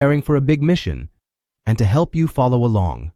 preparing for a big mission. And to help you follow along,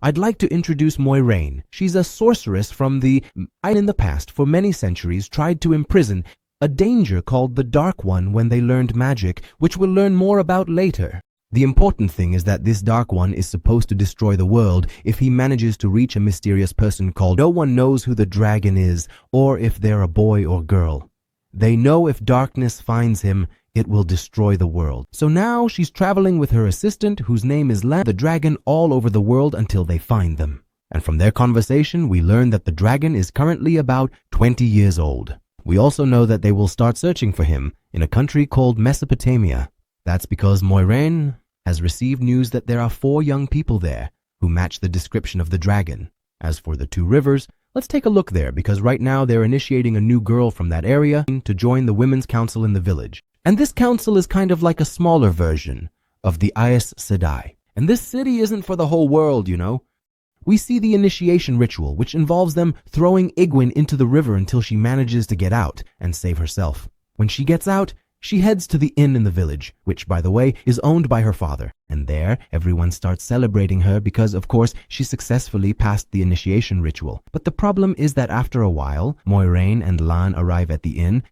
I'd like to introduce Moiraine. She's a sorceress from the in the past for many centuries tried to imprison a danger called the Dark One when they learned magic, which we'll learn more about later. The important thing is that this Dark One is supposed to destroy the world if he manages to reach a mysterious person called. No one knows who the dragon is or if they're a boy or girl. They know if darkness finds him, it will destroy the world. So now she's traveling with her assistant, whose name is the dragon, all over the world until they find them. And from their conversation, we learn that the dragon is currently about 20 years old. We also know that they will start searching for him in a country called Mesopotamia. That's because Moiraine has received news that there are 4 young people there who match the description of the dragon. As for the 2 rivers, let's take a look there because right now they're initiating a new girl from that area to join the women's council in the village. And this council is kind of like a smaller version of the Aes Sedai. And this city isn't for the whole world, you know. We see the initiation ritual, which involves them throwing Egwene into the river until she manages to get out and save herself. When she gets out, she heads to the inn in the village, which, by the way, is owned by her father. And there, everyone starts celebrating her because, of course, she successfully passed the initiation ritual. But the problem is that after a while, Moiraine and Lan arrive at the inn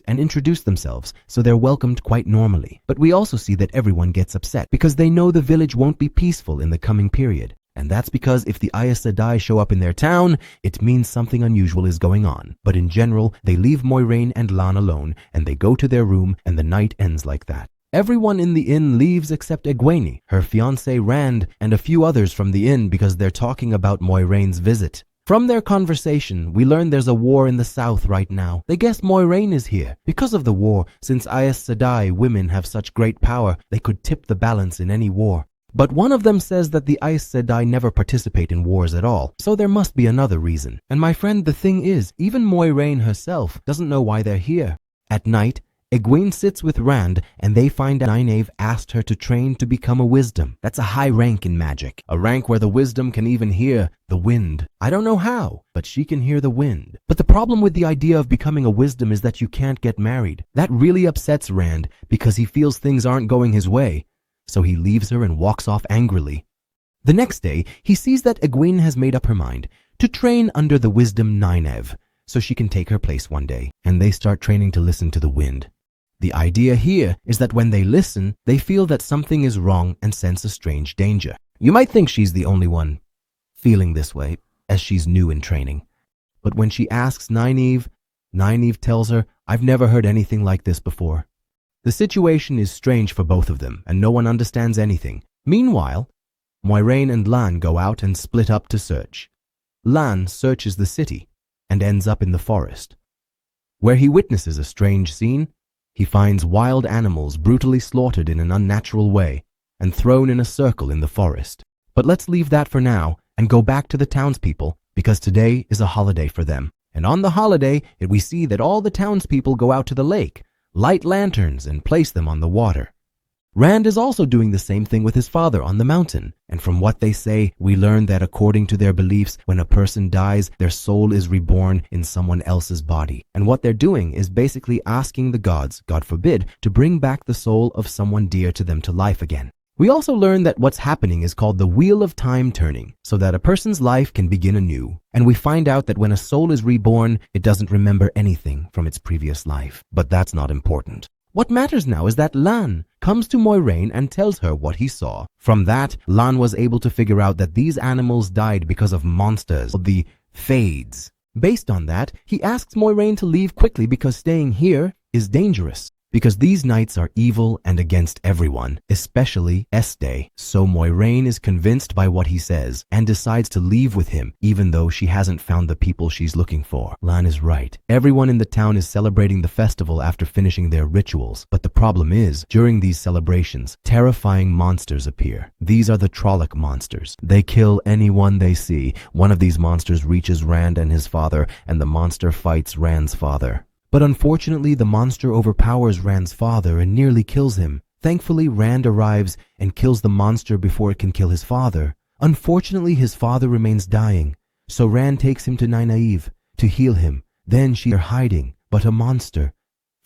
and introduce themselves, so they're welcomed quite normally. But we also see that everyone gets upset because they know the village won't be peaceful in the coming period. And that's because if the Aes Sedai show up in their town, it means something unusual is going on. But in general, they leave Moiraine and Lan alone, and they go to their room, and the night ends like that. Everyone in the inn leaves except Egwene, her fiancé Rand, and a few others from the inn because they're talking about Moiraine's visit. From their conversation, we learn there's a war in the south right now. They guess Moiraine is here. Because of the war, since Aes Sedai women have such great power, they could tip the balance in any war. But one of them says that the Aes Sedai never participate in wars at all, so there must be another reason. And my friend, the thing is, even Moiraine herself doesn't know why they're here. At night, Egwene sits with Rand, and they find out Nynaeve asked her to train to become a wisdom. That's a high rank in magic, a rank where the wisdom can even hear the wind. I don't know how, but she can hear the wind. But the problem with the idea of becoming a wisdom is that you can't get married. That really upsets Rand because he feels things aren't going his way. So he leaves her and walks off angrily. The next day, he sees that Egwene has made up her mind to train under the wisdom Nynaeve, so she can take her place one day, and they start training to listen to the wind. The idea here is that when they listen, they feel that something is wrong and sense a strange danger. You might think she's the only one feeling this way, as she's new in training. But when she asks Nynaeve, Nynaeve tells her, "I've never heard anything like this before." The situation is strange for both of them, and no one understands anything. Meanwhile, Moiraine and Lan go out and split up to search. Lan searches the city and ends up in the forest, where he witnesses a strange scene. He finds wild animals brutally slaughtered in an unnatural way and thrown in a circle in the forest. But let's leave that for now and go back to the townspeople because today is a holiday for them. And on the holiday, we see that all the townspeople go out to the lake, light lanterns, and place them on the water. Rand is also doing the same thing with his father on the mountain. And from what they say, we learn that according to their beliefs, when a person dies, their soul is reborn in someone else's body. And what they're doing is basically asking the gods, God forbid, to bring back the soul of someone dear to them to life again. We also learn that what's happening is called the wheel of time turning, so that a person's life can begin anew. And we find out that when a soul is reborn, it doesn't remember anything from its previous life. But that's not important. What matters now is that Lan comes to Moiraine and tells her what he saw. From that, Lan was able to figure out that these animals died because of monsters, the Fades. Based on that, he asks Moiraine to leave quickly because staying here is dangerous. Because these knights are evil and against everyone, especially Aes Sedai. So Moiraine is convinced by what he says and decides to leave with him, even though she hasn't found the people she's looking for. Lan is right. Everyone in the town is celebrating the festival after finishing their rituals. But the problem is, during these celebrations, terrifying monsters appear. These are the Trolloc monsters. They kill anyone they see. One of these monsters reaches Rand and his father, and the monster fights Rand's father. But unfortunately, the monster overpowers Rand's father and nearly kills him. Thankfully, Rand arrives and kills the monster before it can kill his father. Unfortunately, his father remains dying, so Rand takes him to Nynaeve to heal him. Then she are hiding, but a monster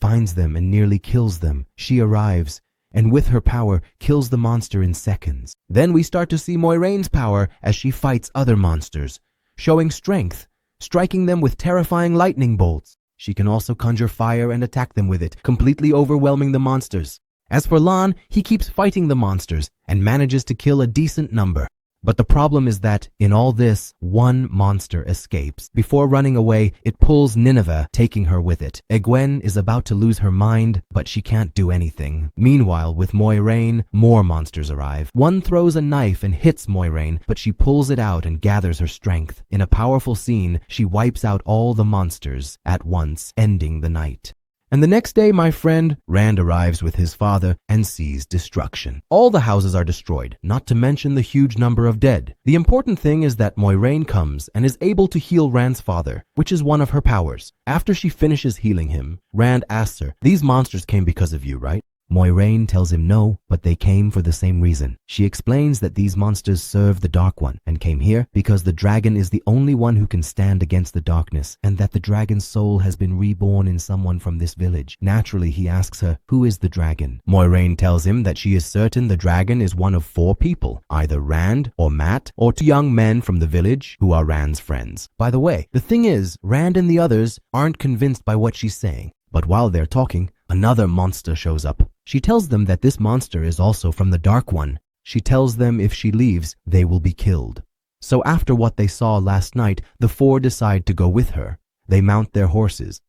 finds them and nearly kills them. She arrives, and with her power kills the monster in seconds. Then we start to see Moiraine's power as she fights other monsters, showing strength, striking them with terrifying lightning bolts. She can also conjure fire and attack them with it, completely overwhelming the monsters. As for Lan, he keeps fighting the monsters and manages to kill a decent number. But the problem is that, in all this, one monster escapes. Before running away, it pulls Nineveh, taking her with it. Egwene is about to lose her mind, but she can't do anything. Meanwhile, with Moiraine, more monsters arrive. One throws a knife and hits Moiraine, but she pulls it out and gathers her strength. In a powerful scene, she wipes out all the monsters at once, ending the night. And the next day, my friend, Rand arrives with his father and sees destruction. All the houses are destroyed, not to mention the huge number of dead. The important thing is that Moiraine comes and is able to heal Rand's father, which is one of her powers. After she finishes healing him, Rand asks her, "These monsters came because of you, right?" Moiraine tells him no, but they came for the same reason. She explains that these monsters serve the Dark One and came here because the dragon is the only one who can stand against the darkness, and that the dragon's soul has been reborn in someone from this village. Naturally, he asks her, who is the dragon? Moiraine tells him that she is certain the dragon is one of 4 people, either Rand or Mat or 2 young men from the village who are Rand's friends. By the way, the thing is, Rand and the others aren't convinced by what she's saying. But while they're talking, another monster shows up. She tells them that this monster is also from the Dark One. She tells them if she leaves, they will be killed. So after what they saw last night, the 4 decide to go with her. They mount their horses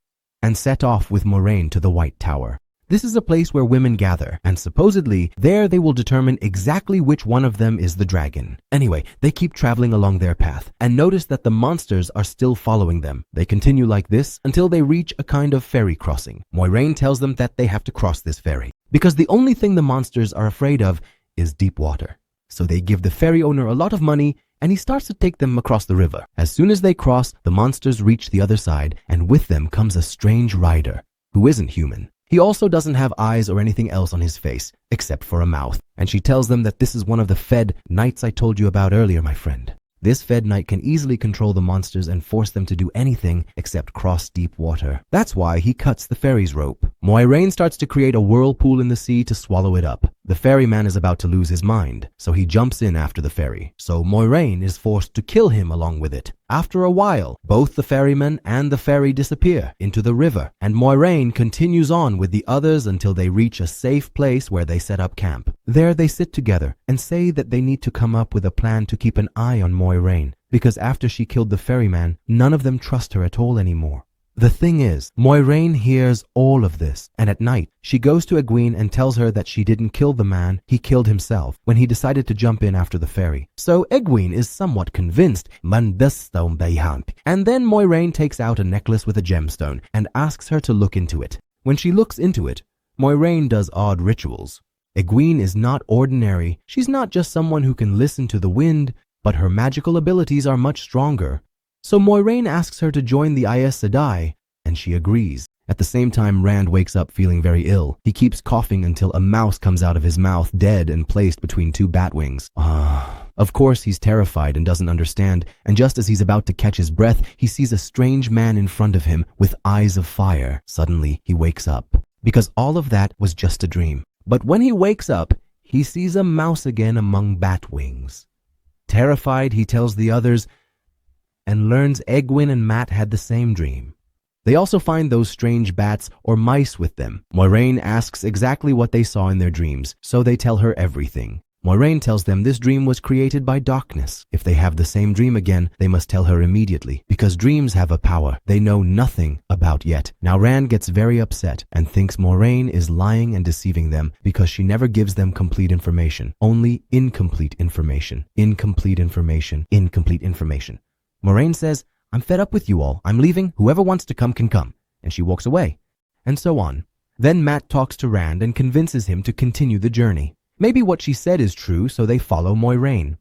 and set off with Moiraine to the White Tower. This is a place where women gather, and supposedly there they will determine exactly which one of them is the dragon. Anyway, they keep traveling along their path and notice that the monsters are still following them. They continue like this until they reach a kind of ferry crossing. Moiraine tells them that they have to cross this ferry because the only thing the monsters are afraid of is deep water. So they give the ferry owner a lot of money and he starts to take them across the river. As soon as they cross, the monsters reach the other side, and with them comes a strange rider who isn't human. He also doesn't have eyes or anything else on his face, except for a mouth. And she tells them that this is one of the Fed Knights I told you about earlier, my friend. This Fed Knight can easily control the monsters and force them to do anything except cross deep water. That's why he cuts the ferry's rope. Moiraine starts to create a whirlpool in the sea to swallow it up. The ferryman is about to lose his mind, so he jumps in after the ferry. So Moiraine is forced to kill him along with it. After a while, both the ferryman and the ferry disappear into the river, and Moiraine continues on with the others until they reach a safe place where they set up camp. There they sit together and say that they need to come up with a plan to keep an eye on Moiraine, because after she killed the ferryman, none of them trust her at all anymore. The thing is, Moiraine hears all of this, and at night, she goes to Egwene and tells her that she didn't kill the man, he killed himself when he decided to jump in after the ferry. So Egwene is somewhat convinced, and then Moiraine takes out a necklace with a gemstone and asks her to look into it. When she looks into it, Moiraine does odd rituals. Egwene is not ordinary. She's not just someone who can listen to the wind, but her magical abilities are much stronger. So Moiraine asks her to join the Aes Sedai, and she agrees. At the same time, Rand wakes up feeling very ill. He keeps coughing until a mouse comes out of his mouth, dead and placed between 2 bat wings. Of course, he's terrified and doesn't understand, and just as he's about to catch his breath, he sees a strange man in front of him with eyes of fire. Suddenly, he wakes up, because all of that was just a dream. But when he wakes up, he sees a mouse again among bat wings. Terrified, he tells the others and learns Egwene and Mat had the same dream. They also find those strange bats or mice with them. Moiraine asks exactly what they saw in their dreams, so they tell her everything. Moiraine tells them this dream was created by darkness. If they have the same dream again, they must tell her immediately, because dreams have a power they know nothing about yet. Now Rand gets very upset and thinks Moiraine is lying and deceiving them because she never gives them complete information, only incomplete information, incomplete information, incomplete information. Moiraine says, I'm fed up with you all. I'm leaving. Whoever wants to come can come. And she walks away. And so on. Then Mat talks to Rand and convinces him to continue the journey. Maybe what she said is true, so they follow Moiraine.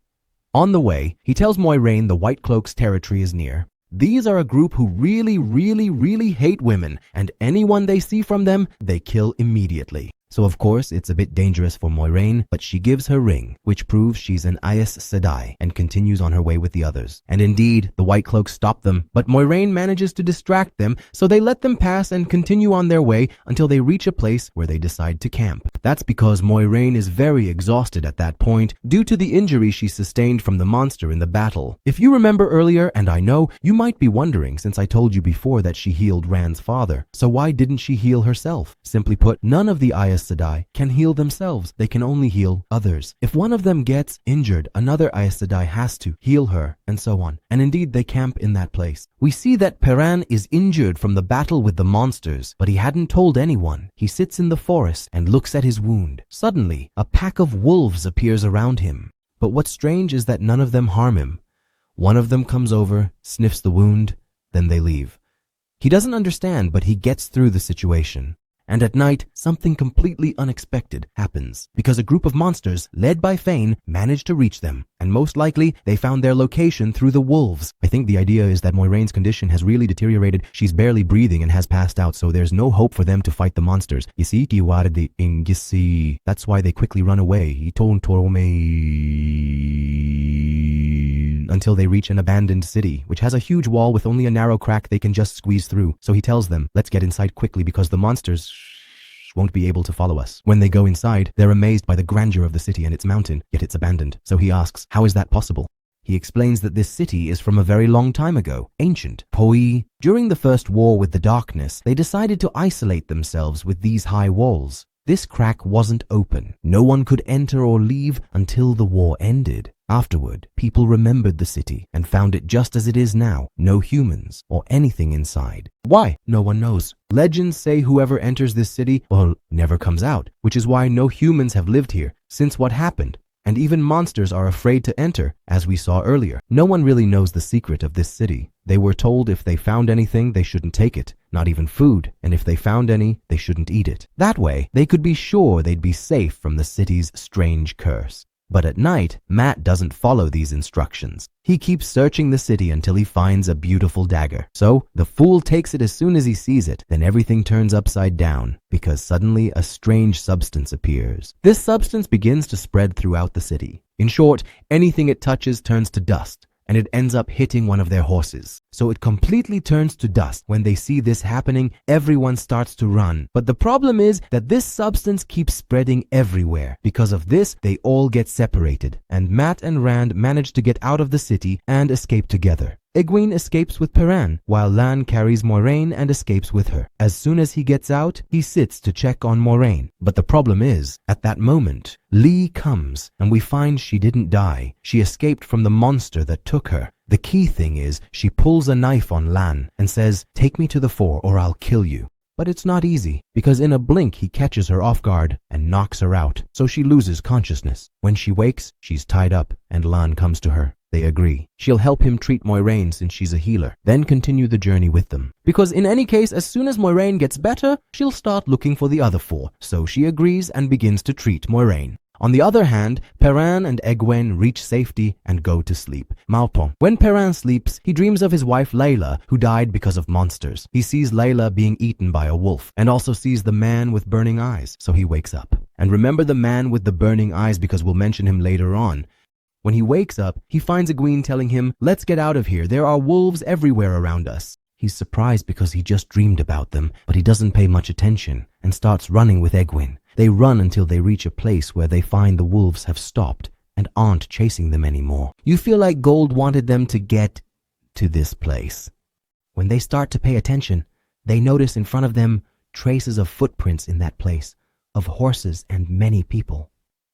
On the way, he tells Moiraine the White Cloaks' territory is near. These are a group who really hate women, and anyone they see from them, they kill immediately. So of course, it's a bit dangerous for Moiraine, but she gives her ring, which proves she's an Aes Sedai, and continues on her way with the others. And indeed, the White Cloaks stop them, but Moiraine manages to distract them, so they let them pass and continue on their way until they reach a place where they decide to camp. That's because Moiraine is very exhausted at that point due to the injury she sustained from the monster in the battle. If you remember earlier, and I know, you might be wondering since I told you before that she healed Rand's father, so why didn't she heal herself? Simply put, none of the Aes Sedai can heal themselves. They can only heal others. If one of them gets injured, another Aes Sedai has to heal her, and so on. And indeed, they camp in that place. We see that Perrin is injured from the battle with the monsters, but he hadn't told anyone. He sits in the forest and looks at his wound. Suddenly, a pack of wolves appears around him. But what's strange is that none of them harm him. One of them comes over, sniffs the wound, then they leave. He doesn't understand, but he gets through the situation. And at night, something completely unexpected happens, because a group of monsters, led by Fane, managed to reach them, and most likely, they found their location through the wolves. I think the idea is that Moiraine's condition has really deteriorated. She's barely breathing and has passed out, so there's no hope for them to fight the monsters. That's why they quickly run away. Until they reach an abandoned city, which has a huge wall with only a narrow crack they can just squeeze through. So he tells them, let's get inside quickly because the monsters won't be able to follow us. When they go inside, they're amazed by the grandeur of the city and its mountain, yet it's abandoned. So he asks, how is that possible? He explains that this city is from a very long time ago, ancient. Poi. During the first war with the darkness, they decided to isolate themselves with these high walls. This crack wasn't open. No one could enter or leave until the war ended. Afterward, people remembered the city and found it just as it is now. No humans or anything inside. Why? No one knows. Legends say whoever enters this city, never comes out, which is why no humans have lived here since what happened. And even monsters are afraid to enter, as we saw earlier. No one really knows the secret of this city. They were told if they found anything, they shouldn't take it, not even food, and if they found any, they shouldn't eat it. That way, they could be sure they'd be safe from the city's strange curse. But at night, Matt doesn't follow these instructions. He keeps searching the city until he finds a beautiful dagger. So, the fool takes it as soon as he sees it. Then everything turns upside down, because suddenly a strange substance appears. This substance begins to spread throughout the city. In short, anything it touches turns to dust, and it ends up hitting one of their horses. So it completely turns to dust. When they see this happening, everyone starts to run. But the problem is that this substance keeps spreading everywhere. Because of this, they all get separated, and Matt and Rand manage to get out of the city and escape together. Egwene escapes with Perrin, while Lan carries Moiraine and escapes with her. As soon as he gets out, he sits to check on Moiraine. But the problem is, at that moment, Lee comes, and we find she didn't die. She escaped from the monster that took her. The key thing is, she pulls a knife on Lan and says, "Take me to the fore or I'll kill you." But it's not easy, because in a blink he catches her off guard and knocks her out, so she loses consciousness. When she wakes, she's tied up, and Lan comes to her. They agree. She'll help him treat Moiraine since she's a healer, then continue the journey with them. Because in any case, as soon as Moiraine gets better, she'll start looking for the other four, so she agrees and begins to treat Moiraine. On the other hand, Perrin and Egwene reach safety and go to sleep. Malpon. When Perrin sleeps, he dreams of his wife Layla, who died because of monsters. He sees Layla being eaten by a wolf, and also sees the man with burning eyes, so he wakes up. And remember the man with the burning eyes because we'll mention him later on. When he wakes up, he finds Egwene telling him, "Let's get out of here, there are wolves everywhere around us." He's surprised because he just dreamed about them, but he doesn't pay much attention and starts running with Egwene. They run until they reach a place where they find the wolves have stopped and aren't chasing them anymore. You feel like Gold wanted them to get to this place. When they start to pay attention, they notice in front of them traces of footprints in that place, of horses and many people.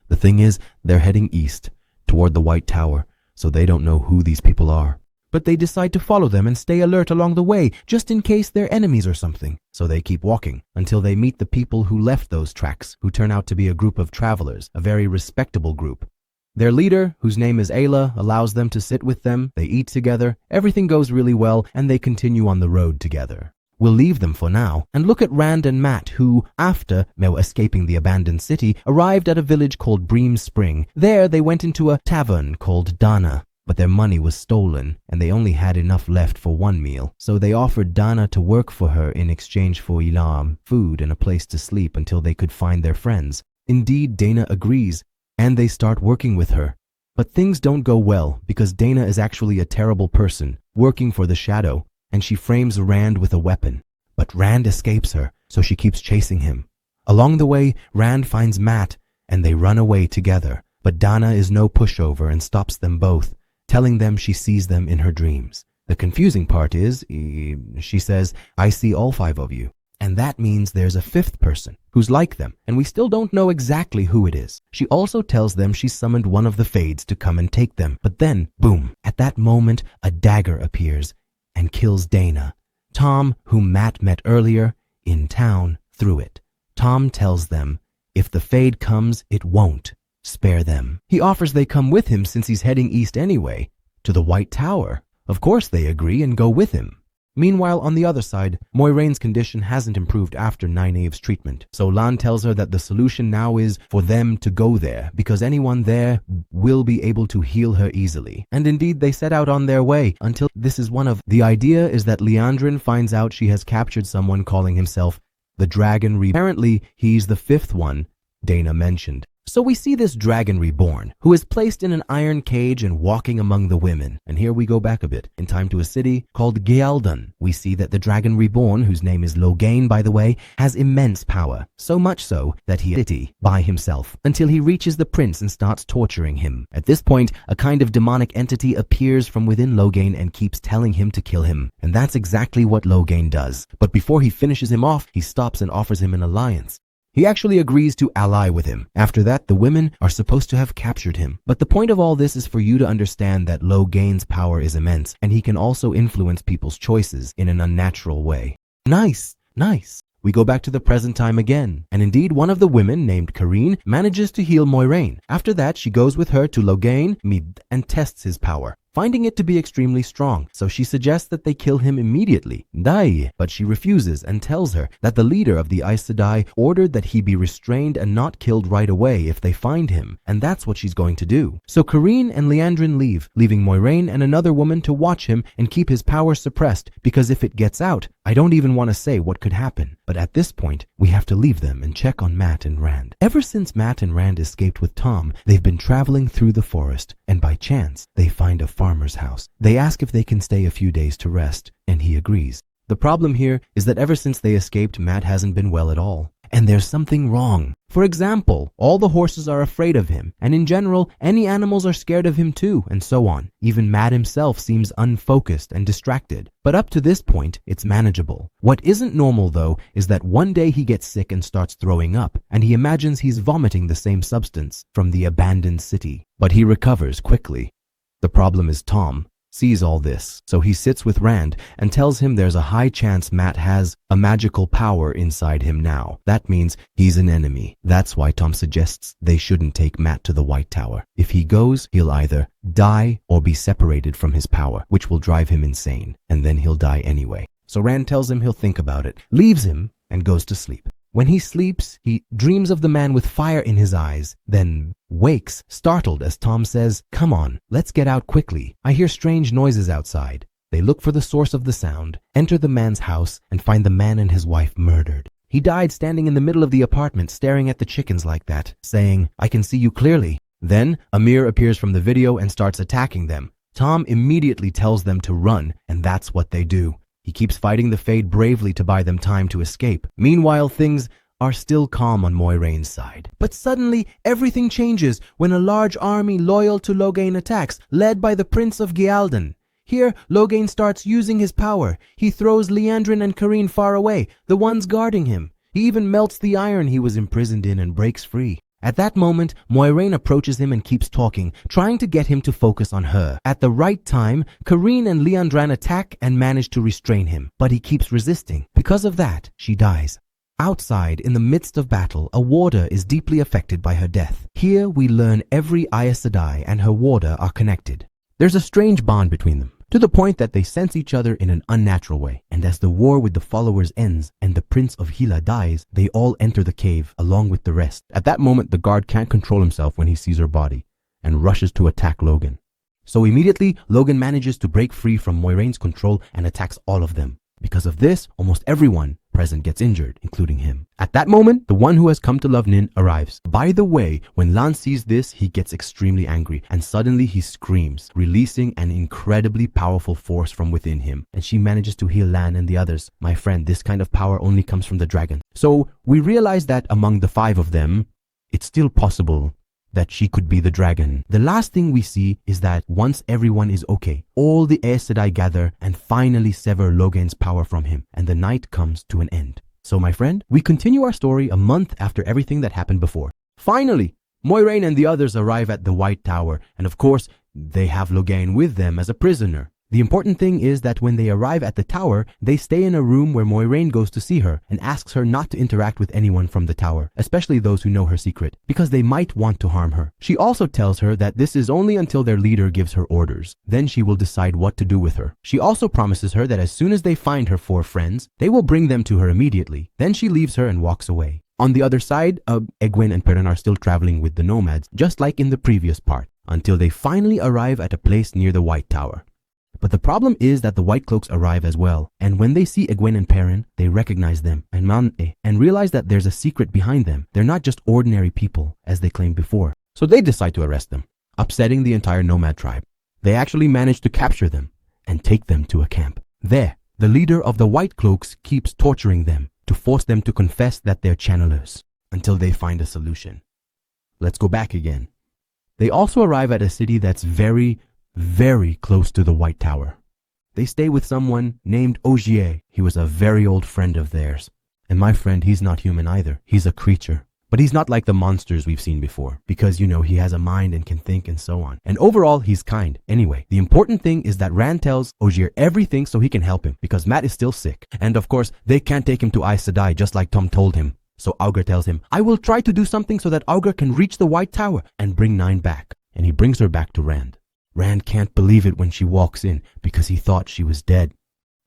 The thing is, they're heading east, toward the White Tower, so they don't know who these people are. But they decide to follow them and stay alert along the way, just in case they're enemies or something. So they keep walking until they meet the people who left those tracks, who turn out to be a group of travelers, a very respectable group. Their leader, whose name is Ayla, allows them to sit with them, they eat together, everything goes really well, and they continue on the road together. We'll leave them for now and look at Rand and Matt, who, after escaping the abandoned city, arrived at a village called Bream Spring. There they went into a tavern called Dana. but their money was stolen and they only had enough left for one meal. So they offered Dana to work for her in exchange for Ilam, food and a place to sleep until they could find their friends. Indeed, Dana agrees and they start working with her. But things don't go well because Dana is actually a terrible person working for the Shadow, and she frames Rand with a weapon. But Rand escapes her, so she keeps chasing him. Along the way, Rand finds Mat and they run away together. But Dana is no pushover and stops them both, telling them she sees them in her dreams. The confusing part is, she says, I see all 5 of you. And that means there's a 5th person who's like them, and we still don't know exactly who it is. She also tells them she summoned one of the Fades to come and take them. But then, boom, at that moment, a dagger appears and kills Dana. Tom, whom Mat met earlier in town, threw it. Tom tells them, if the Fade comes, it won't spare them. He offers they come with him since he's heading east anyway, to the White Tower. Of course they agree and go with him. Meanwhile, on the other side, Moiraine's condition hasn't improved after Nynaeve's treatment. So Lan tells her that the solution now is for them to go there, because anyone there will be able to heal her easily. And indeed, they set out on their way until this is one of the idea is that Liandrin finds out she has captured someone calling himself the Dragon Reborn. Apparently, he's the 5th one Dana mentioned. So we see this Dragon Reborn, who is placed in an iron cage and walking among the women. And here we go back a bit, in time to a city called Gealdan. We see that the Dragon Reborn, whose name is Logain by the way, has immense power. So much so that he is by himself, until he reaches the prince and starts torturing him. At this point, a kind of demonic entity appears from within Logain and keeps telling him to kill him. And that's exactly what Logain does. But before he finishes him off, he stops and offers him an alliance. He actually agrees to ally with him. After that, the women are supposed to have captured him. But the point of all this is for you to understand that Logain's power is immense, and he can also influence people's choices in an unnatural way. Nice. We go back to the present time again, and indeed one of the women, named Karine, manages to heal Moiraine. After that, she goes with her to Logain and tests his power, finding it to be extremely strong, so she suggests that they kill him immediately. But she refuses and tells her that the leader of the Aes Sedai ordered that he be restrained and not killed right away if they find him, and that's what she's going to do. So Karine and Liandrin leave, leaving Moiraine and another woman to watch him and keep his power suppressed, because if it gets out, I don't even want to say what could happen. But at this point, we have to leave them and check on Mat and Rand. Ever since Mat and Rand escaped with Tom, they've been traveling through the forest, and by chance, they find a farmer's house. They ask if they can stay a few days to rest, and he agrees. The problem here is that ever since they escaped, Mat hasn't been well at all. And there's something wrong. For example, all the horses are afraid of him, and in general, any animals are scared of him too, and so on. Even Mat himself seems unfocused and distracted. But up to this point, it's manageable. What isn't normal though, is that one day he gets sick and starts throwing up, and he imagines he's vomiting the same substance from the abandoned city. But he recovers quickly. The problem is Tom sees all this, so he sits with Rand and tells him there's a high chance Mat has a magical power inside him now. That means he's an enemy. That's why Tom suggests they shouldn't take Mat to the White Tower. If he goes, he'll either die or be separated from his power, which will drive him insane, and then he'll die anyway. So Rand tells him he'll think about it, leaves him, and goes to sleep. When he sleeps, he dreams of the man with fire in his eyes, then wakes, startled as Tom says, "Come on, let's get out quickly. I hear strange noises outside." They look for the source of the sound, enter the man's house, and find the man and his wife murdered. He died standing in the middle of the apartment staring at the chickens like that, saying, "I can see you clearly." Then Amir appears from the video and starts attacking them. Tom immediately tells them to run, and that's what they do. He keeps fighting the Fade bravely to buy them time to escape. Meanwhile, things are still calm on Moiraine's side. But suddenly, everything changes when a large army loyal to Logain attacks, led by the Prince of Gealdan. Here, Logain starts using his power. He throws Liandrin and Karine far away, the ones guarding him. He even melts the iron he was imprisoned in and breaks free. At that moment, Moiraine approaches him and keeps talking, trying to get him to focus on her. At the right time, Karine and Liandrin attack and manage to restrain him, but he keeps resisting. Because of that, she dies. Outside, in the midst of battle, a warder is deeply affected by her death. Here, we learn every Aes Sedai and her warder are connected. There's a strange bond between them, to the point that they sense each other in an unnatural way. And as the war with the followers ends and the Prince of Hila dies, they all enter the cave along with the rest. At that moment, the guard can't control himself when he sees her body and rushes to attack Logan. So immediately, Logan manages to break free from Moiraine's control and attacks all of them. Because of this, almost everyone present gets injured, including him. At that moment, the one who has come to love Nin arrives. By the way, when Lan sees this, he gets extremely angry and suddenly he screams, releasing an incredibly powerful force from within him. And she manages to heal Lan and the others. My friend, this kind of power only comes from the dragon. So we realize that among the 5 of them, it's still possible that she could be the dragon. The last thing we see is that once everyone is okay, all the Aes Sedai gather and finally sever Logan's power from him, and the night comes to an end. So my friend, we continue our story a month after everything that happened before. Finally, Moiraine and the others arrive at the White Tower, and of course, they have Logan with them as a prisoner. The important thing is that when they arrive at the tower, they stay in a room where Moiraine goes to see her and asks her not to interact with anyone from the tower, especially those who know her secret, because they might want to harm her. She also tells her that this is only until their leader gives her orders. Then she will decide what to do with her. She also promises her that as soon as they find her 4 friends, they will bring them to her immediately. Then she leaves her and walks away. On the other side, Egwene and Perrin are still traveling with the nomads, just like in the previous part, until they finally arrive at a place near the White Tower. But the problem is that the White Cloaks arrive as well, and when they see Egwene and Perrin, they recognize them and realize that there's a secret behind them. They're not just ordinary people, as they claimed before. So they decide to arrest them, upsetting the entire nomad tribe. They actually manage to capture them and take them to a camp. There, the leader of the White Cloaks keeps torturing them to force them to confess that they're channelers until they find a solution. Let's go back again. They also arrive at a city that's very close to the White Tower. They stay with someone named Ogier. He was a very old friend of theirs. And my friend, he's not human either. He's a creature. But he's not like the monsters we've seen before. Because, you know, he has a mind and can think and so on. And overall, he's kind. Anyway, the important thing is that Rand tells Ogier everything so he can help him. Because Mat is still sick. And of course, they can't take him to Aes Sedai just like Tom told him. So Augur tells him, I will try to do something so that Augur can reach the White Tower and bring Nine back. And he brings her back to Rand. Rand can't believe it when she walks in because he thought she was dead.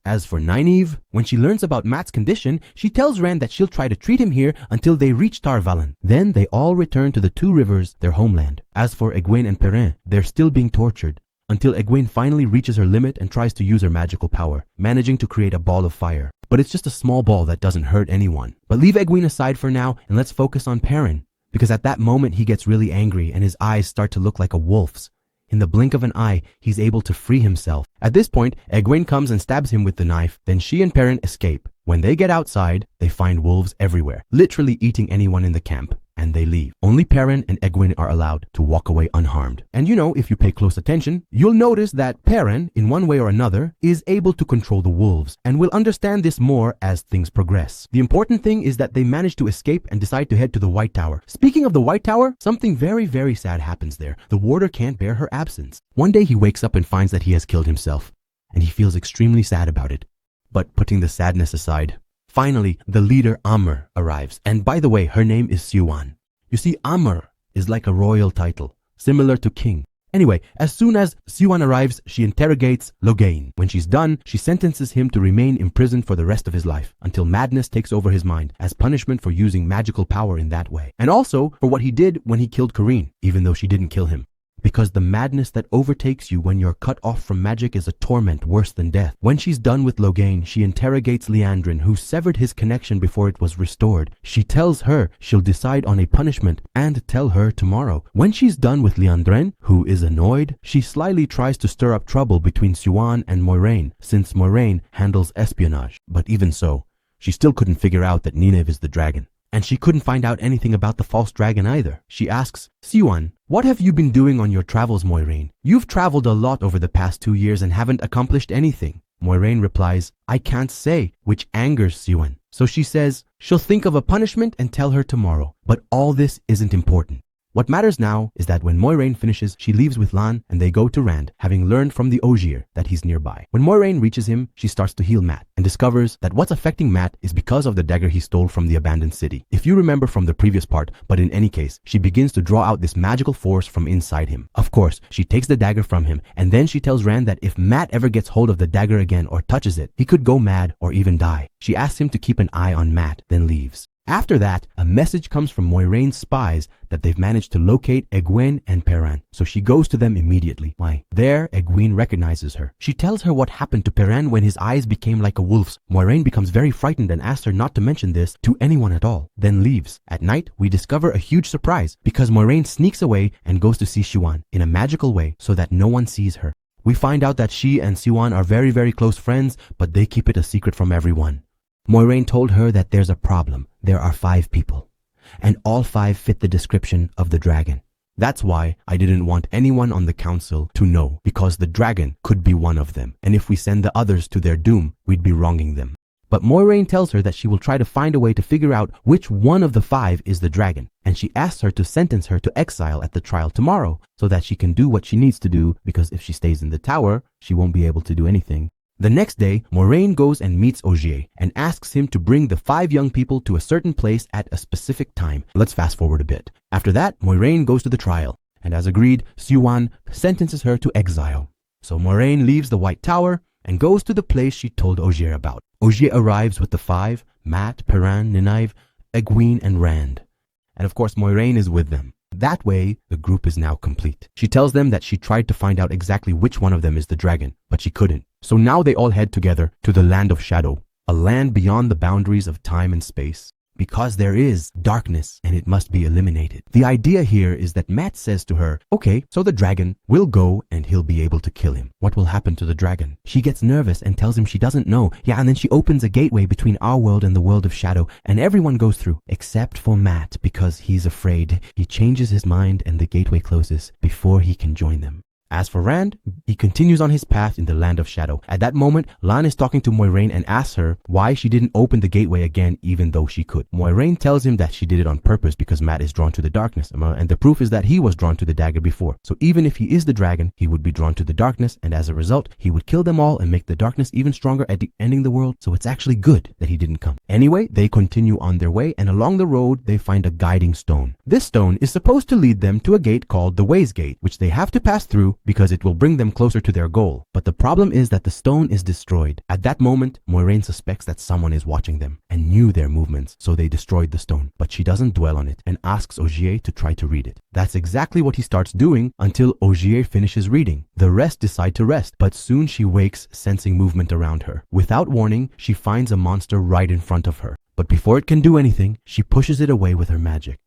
As for Nynaeve, when she learns about Mat's condition, she tells Rand that she'll try to treat him here until they reach Tar Valon. Then they all return to the 2 rivers, their homeland. As for Egwene and Perrin, they're still being tortured until Egwene finally reaches her limit and tries to use her magical power, managing to create a ball of fire. But it's just a small ball that doesn't hurt anyone. But leave Egwene aside for now and let's focus on Perrin, because at that moment he gets really angry and his eyes start to look like a wolf's. In the blink of an eye, he's able to free himself. At this point, Egwene comes and stabs him with the knife. Then she and Perrin escape. When they get outside, they find wolves everywhere, literally eating anyone in the camp. And they leave. Only Perrin and Egwene are allowed to walk away unharmed. And you know, if you pay close attention, you'll notice that Perrin, in one way or another, is able to control the wolves, and we'll understand this more as things progress. The important thing is that they manage to escape and decide to head to the White Tower. Speaking of the White Tower, something very sad happens there. The warder can't bear her absence. One day he wakes up and finds that he has killed himself, and he feels extremely sad about it. But putting the sadness aside, finally, the leader Amr arrives, and by the way, her name is Siuan. You see, Amr is like a royal title, similar to king. Anyway, as soon as Siuan arrives, she interrogates Logain. When she's done, she sentences him to remain imprisoned for the rest of his life, until madness takes over his mind, as punishment for using magical power in that way. And also for what he did when he killed Kareen, even though she didn't kill him. Because the madness that overtakes you when you're cut off from magic is a torment worse than death. When she's done with Logain, she interrogates Liandrin, who severed his connection before it was restored. She tells her she'll decide on a punishment and tell her tomorrow. When she's done with Liandrin, who is annoyed, she slyly tries to stir up trouble between Siuan and Moiraine, since Moiraine handles espionage. But even so, she still couldn't figure out that Nynaeve is the dragon. And she couldn't find out anything about the false dragon either. She asks, Siuan, what have you been doing on your travels, Moiraine? You've traveled a lot over the past 2 years and haven't accomplished anything. Moiraine replies, I can't say, which angers Siuan. So she says she'll think of a punishment and tell her tomorrow. But all this isn't important. What matters now is that when Moiraine finishes, she leaves with Lan and they go to Rand, having learned from the Ogier that he's nearby. When Moiraine reaches him, she starts to heal Mat and discovers that what's affecting Mat is because of the dagger he stole from the abandoned city. If you remember from the previous part, but in any case, she begins to draw out this magical force from inside him. Of course, she takes the dagger from him and then she tells Rand that if Mat ever gets hold of the dagger again or touches it, he could go mad or even die. She asks him to keep an eye on Mat, then leaves. After that, a message comes from Moiraine's spies that they've managed to locate Egwene and Perrin, so she goes to them immediately. Why? There, Egwene recognizes her. She tells her what happened to Perrin when his eyes became like a wolf's. Moiraine becomes very frightened and asks her not to mention this to anyone at all, then leaves. At night, we discover a huge surprise because Moiraine sneaks away and goes to see Siuan in a magical way so that no one sees her. We find out that she and Siuan are very, very close friends, but they keep it a secret from everyone. Moiraine told her that there's a problem. There are 5 people, and all 5 fit the description of the dragon. That's why I didn't want anyone on the council to know, because the dragon could be one of them, and if we send the others to their doom, we'd be wronging them. But Moiraine tells her that she will try to find a way to figure out which one of the 5 is the dragon, and she asks her to sentence her to exile at the trial tomorrow so that she can do what she needs to do, because if she stays in the tower, she won't be able to do anything. The next day, Moiraine goes and meets Ogier and asks him to bring the 5 young people to a certain place at a specific time. Let's fast forward a bit. After that, Moiraine goes to the trial, and as agreed, Siuan sentences her to exile. So Moiraine leaves the White Tower and goes to the place she told Ogier about. Ogier arrives with the 5, Mat, Perrin, Nynaeve, Egwene, and Rand. And of course, Moiraine is with them. That way, the group is now complete. She tells them that she tried to find out exactly which one of them is the dragon, but she couldn't. So now they all head together to the Land of Shadow, a land beyond the boundaries of time and space, because there is darkness and it must be eliminated. The idea here is that Mat says to her, okay, so the dragon will go and he'll be able to kill him. What will happen to the dragon? She gets nervous and tells him she doesn't know. Yeah, and then she opens a gateway between our world and the world of shadow, and everyone goes through, except for Mat, because he's afraid. He changes his mind and the gateway closes before he can join them. As for Rand, he continues on his path in the Land of Shadow. At that moment, Lan is talking to Moiraine and asks her why she didn't open the gateway again even though she could. Moiraine tells him that she did it on purpose because Mat is drawn to the darkness, and the proof is that he was drawn to the dagger before. So even if he is the dragon, he would be drawn to the darkness, and as a result, he would kill them all and make the darkness even stronger at the ending the world. So it's actually good that he didn't come. Anyway, they continue on their way, and along the road, they find a guiding stone. This stone is supposed to lead them to a gate called the Ways Gate, which they have to pass through because it will bring them closer to their goal. But the problem is that the stone is destroyed. At that moment, Moiraine suspects that someone is watching them and knew their movements, so they destroyed the stone. But she doesn't dwell on it and asks Ogier to try to read it. That's exactly what he starts doing until Ogier finishes reading. The rest decide to rest, but soon she wakes, sensing movement around her. Without warning, she finds a monster right in front of her. But before it can do anything, she pushes it away with her magic.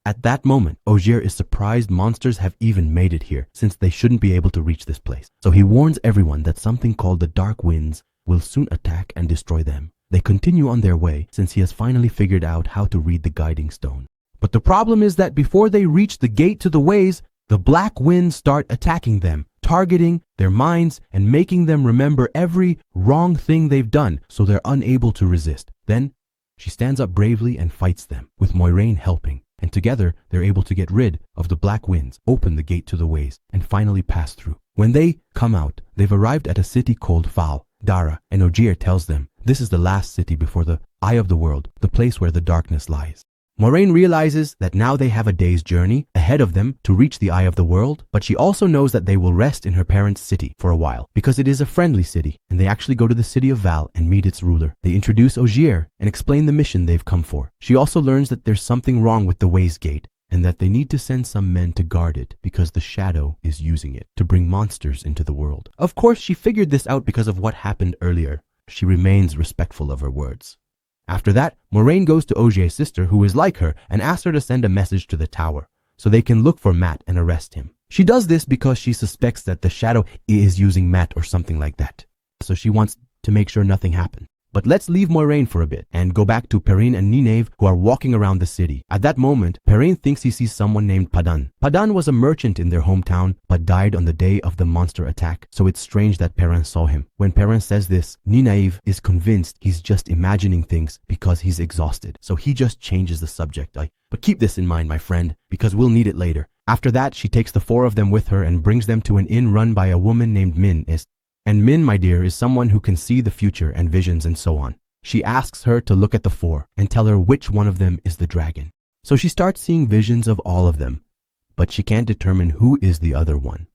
At that moment, Ogier is surprised monsters have even made it here, since they shouldn't be able to reach this place. So he warns everyone that something called the Dark Winds will soon attack and destroy them. They continue on their way, since he has finally figured out how to read the guiding stone. But the problem is that before they reach the gate to the ways, the Black Winds start attacking them, targeting their minds and making them remember every wrong thing they've done, so they're unable to resist. Then, she stands up bravely and fights them, with Moiraine helping. And together, they're able to get rid of the Black Winds, open the gate to the ways, and finally pass through. When they come out, they've arrived at a city called Val Dara, and Ogier tells them this is the last city before the Eye of the World, the place where the darkness lies. Moiraine realizes that now they have a day's journey ahead of them to reach the Eye of the World, but she also knows that they will rest in her parents' city for a while, because it is a friendly city, and they actually go to the city of Val and meet its ruler. They introduce Ogier and explain the mission they've come for. She also learns that there's something wrong with the Ways Gate, and that they need to send some men to guard it because the Shadow is using it to bring monsters into the world. Of course, she figured this out because of what happened earlier. She remains respectful of her words. After that, Moiraine goes to Ogier's sister, who is like her, and asks her to send a message to the tower so they can look for Mat and arrest him. She does this because she suspects that the Shadow is using Mat or something like that. So she wants to make sure nothing happens. But let's leave Moiraine for a bit and go back to Perrin and Nynaeve, who are walking around the city. At that moment, Perrin thinks he sees someone named Padan. Padan was a merchant in their hometown, but died on the day of the monster attack, so it's strange that Perrin saw him. When Perrin says this, Nynaeve is convinced he's just imagining things because he's exhausted, so he just changes the subject. But keep this in mind, my friend, because we'll need it later. After that, she takes the 4 of them with her and brings them to an inn run by a woman named Min. And Min, my dear, is someone who can see the future and visions and so on. She asks her to look at the 4 and tell her which one of them is the dragon. So she starts seeing visions of all of them, but she can't determine who is the other one.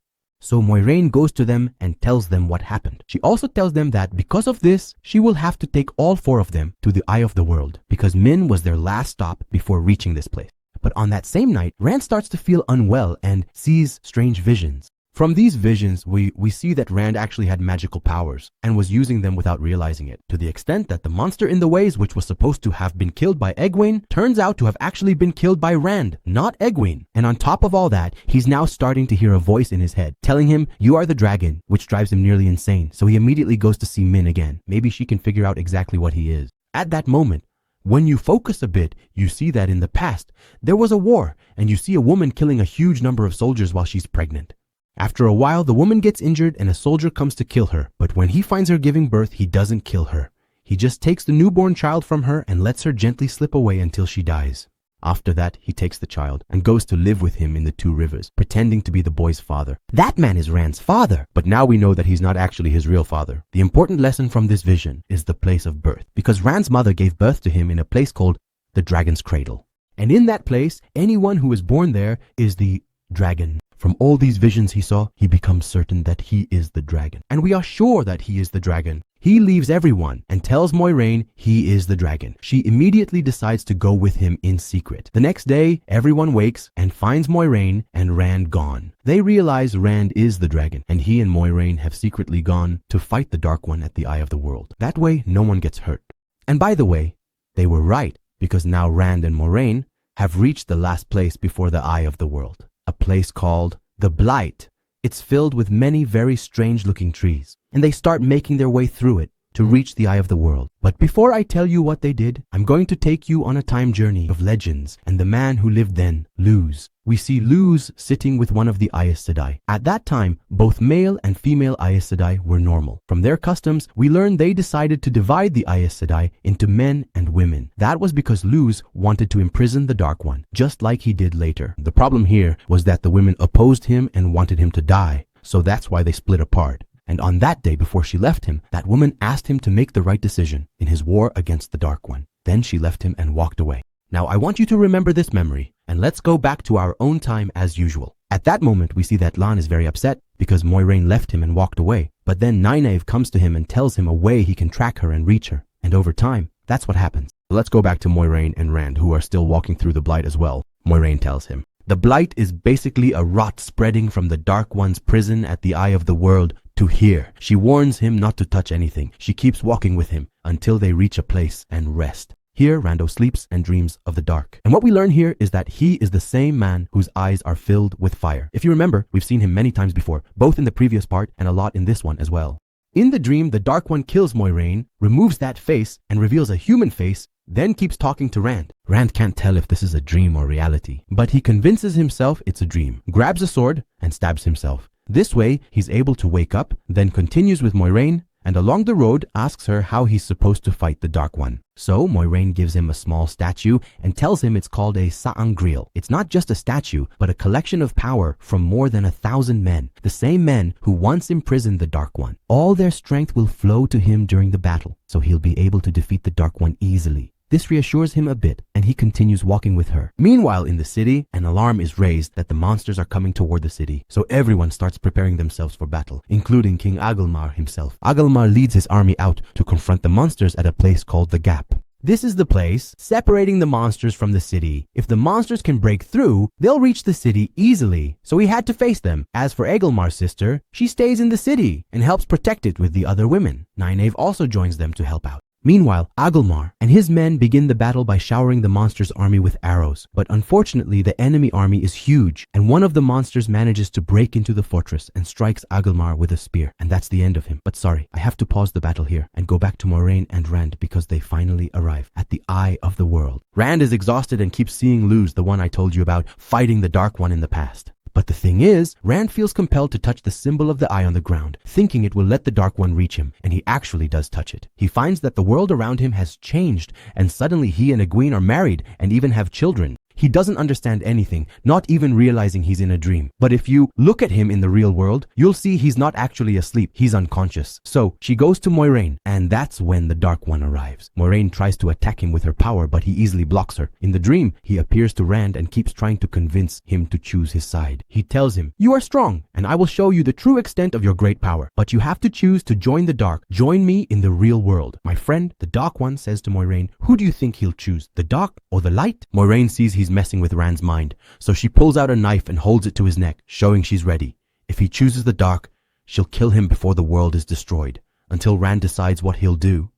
So Moiraine goes to them and tells them what happened. She also tells them that because of this, she will have to take all 4 of them to the Eye of the World because Min was their last stop before reaching this place. But on that same night, Rand starts to feel unwell and sees strange visions. From these visions, we see that Rand actually had magical powers and was using them without realizing it, to the extent that the monster in the ways, which was supposed to have been killed by Egwene, turns out to have actually been killed by Rand, not Egwene. And on top of all that, he's now starting to hear a voice in his head telling him, "You are the dragon," which drives him nearly insane. So he immediately goes to see Min again. Maybe she can figure out exactly what he is. At that moment, when you focus a bit, you see that in the past, there was a war, and you see a woman killing a huge number of soldiers while she's pregnant. After a while, the woman gets injured and a soldier comes to kill her. But when he finds her giving birth, he doesn't kill her. He just takes the newborn child from her and lets her gently slip away until she dies. After that, he takes the child and goes to live with him in the 2 rivers, pretending to be the boy's father. That man is Rand's father. But now we know that he's not actually his real father. The important lesson from this vision is the place of birth, because Rand's mother gave birth to him in a place called the Dragon's Cradle. And in that place, anyone who is born there is the dragon. From all these visions he saw, he becomes certain that he is the dragon. And we are sure that he is the dragon. He leaves everyone and tells Moiraine he is the dragon. She immediately decides to go with him in secret. The next day, everyone wakes and finds Moiraine and Rand gone. They realize Rand is the dragon, and he and Moiraine have secretly gone to fight the Dark One at the Eye of the World. That way, no one gets hurt. And by the way, they were right, because now Rand and Moiraine have reached the last place before the Eye of the World. A place called the Blight. It's filled with many very strange looking trees, and they start making their way through it to reach the Eye of the World. But before I tell you what they did, I'm going to take you on a time journey of legends and the man who lived then, Luz. We see Luz sitting with one of the Aes Sedai. At that time, both male and female Aes Sedai were normal. From their customs, we learn they decided to divide the Aes Sedai into men and women. That was because Luz wanted to imprison the Dark One, just like he did later. The problem here was that the women opposed him and wanted him to die, so that's why they split apart. And on that day before she left him, that woman asked him to make the right decision in his war against the Dark One. Then she left him and walked away. Now I want you to remember this memory, and let's go back to our own time as usual. At that moment, we see that Lan is very upset because Moiraine left him and walked away. But then Nynaeve comes to him and tells him a way he can track her and reach her. And over time, that's what happens. Let's go back to Moiraine and Rand, who are still walking through the Blight as well. Moiraine tells him, "The Blight is basically a rot spreading from the Dark One's prison at the Eye of the World to here." She warns him not to touch anything. She keeps walking with him until they reach a place and rest. Here, Rando sleeps and dreams of the dark. And what we learn here is that he is the same man whose eyes are filled with fire. If you remember, we've seen him many times before, both in the previous part and a lot in this one as well. In the dream, the Dark One kills Moiraine, removes that face, and reveals a human face, then keeps talking to Rand. Rand can't tell if this is a dream or reality, but he convinces himself it's a dream, grabs a sword, and stabs himself. This way, he's able to wake up, then continues with Moiraine, and along the road asks her how he's supposed to fight the Dark One. So Moiraine gives him a small statue and tells him it's called a Sa'angreal. It's not just a statue, but a collection of power from more than 1,000 men, the same men who once imprisoned the Dark One. All their strength will flow to him during the battle, so he'll be able to defeat the Dark One easily. This reassures him a bit, and he continues walking with her. Meanwhile, in the city, an alarm is raised that the monsters are coming toward the city, so everyone starts preparing themselves for battle, including King Agelmar himself. Agelmar leads his army out to confront the monsters at a place called the Gap. This is the place separating the monsters from the city. If the monsters can break through, they'll reach the city easily, so he had to face them. As for Agelmar's sister, she stays in the city and helps protect it with the other women. Nynaeve also joins them to help out. Meanwhile, Agelmar and his men begin the battle by showering the monster's army with arrows. But unfortunately, the enemy army is huge, and one of the monsters manages to break into the fortress and strikes Agelmar with a spear. And that's the end of him. But sorry, I have to pause the battle here and go back to Moiraine and Rand because they finally arrive at the Eye of the World. Rand is exhausted and keeps seeing Luz, the one I told you about, fighting the Dark One in the past. But the thing is, Rand feels compelled to touch the symbol of the eye on the ground, thinking it will let the Dark One reach him, and he actually does touch it. He finds that the world around him has changed, and suddenly he and Egwene are married and even have children. He doesn't understand anything, not even realizing he's in a dream. But if you look at him in the real world, you'll see he's not actually asleep, he's unconscious. So she goes to Moiraine, and that's when the Dark One arrives. Moiraine tries to attack him with her power, but he easily blocks her. In the dream, he appears to Rand and keeps trying to convince him to choose his side. He tells him, "You are strong, and I will show you the true extent of your great power. But you have to choose to join the dark. Join me in the real world." My friend, the Dark One says to Moiraine, "Who do you think he'll choose, the dark or the light?" Moiraine sees he's messing with Rand's mind, so she pulls out a knife and holds it to his neck, showing she's ready. If he chooses the dark, she'll kill him before the world is destroyed, until Rand decides what he'll do.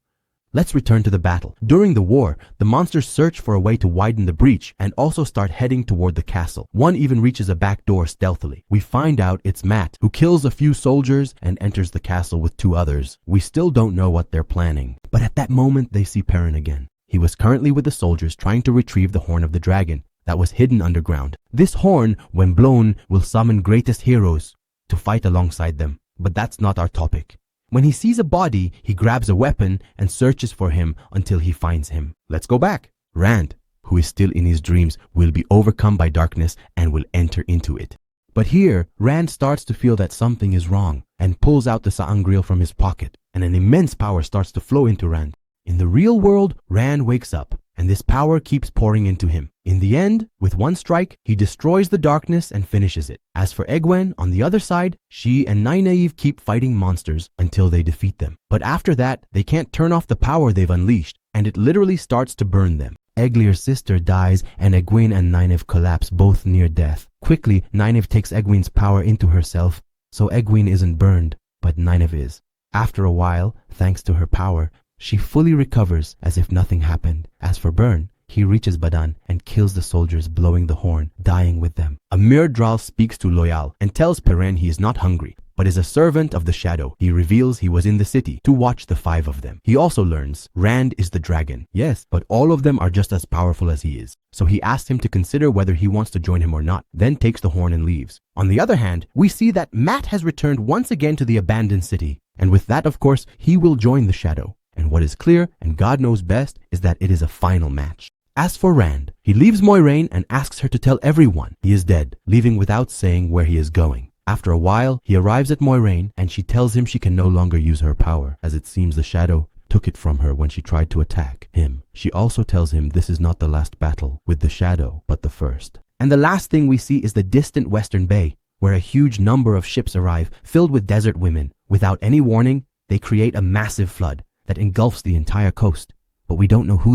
Let's return to the battle. During the war, the monsters search for a way to widen the breach and also start heading toward the castle. One even reaches a back door stealthily. We find out it's Matt, who kills a few soldiers and enters the castle with 2 others. We still don't know what they're planning. But at that moment, they see Perrin again. He was currently with the soldiers trying to retrieve the horn of the dragon that was hidden underground. This horn, when blown, will summon greatest heroes to fight alongside them. But that's not our topic. When he sees a body, he grabs a weapon and searches for him until he finds him. Let's go back. Rand, who is still in his dreams, will be overcome by darkness and will enter into it. But here, Rand starts to feel that something is wrong and pulls out the sa'angreal from his pocket, and an immense power starts to flow into Rand. In the real world, Rand wakes up, and this power keeps pouring into him. In the end, with one strike, he destroys the darkness and finishes it. As for Egwene, on the other side, she and Nynaeve keep fighting monsters until they defeat them. But after that, they can't turn off the power they've unleashed, and it literally starts to burn them. Eglir's sister dies, and Egwene and Nynaeve collapse, both near death. Quickly, Nynaeve takes Egwene's power into herself, so Egwene isn't burned, but Nynaeve is. After a while, thanks to her power, she fully recovers as if nothing happened. As for Byrne, he reaches Badan and kills the soldiers blowing the horn, dying with them. Amir Dral speaks to Loyal and tells Perrin he is not hungry, but is a servant of the Shadow. He reveals he was in the city to watch the 5 of them. He also learns Rand is the dragon. Yes, but all of them are just as powerful as he is. So he asks him to consider whether he wants to join him or not, then takes the horn and leaves. On the other hand, we see that Matt has returned once again to the abandoned city. And with that, of course, he will join the Shadow. And what is clear, and God knows best, is that it is a final match. As for Rand, he leaves Moiraine and asks her to tell everyone he is dead, leaving without saying where he is going. After a while, he arrives at Moiraine and she tells him she can no longer use her power, as it seems the Shadow took it from her when she tried to attack him. She also tells him this is not the last battle with the Shadow, but the first. And the last thing we see is the distant Western Bay, where a huge number of ships arrive, filled with desert women. Without any warning, they create a massive flood that engulfs the entire coast, but we don't know who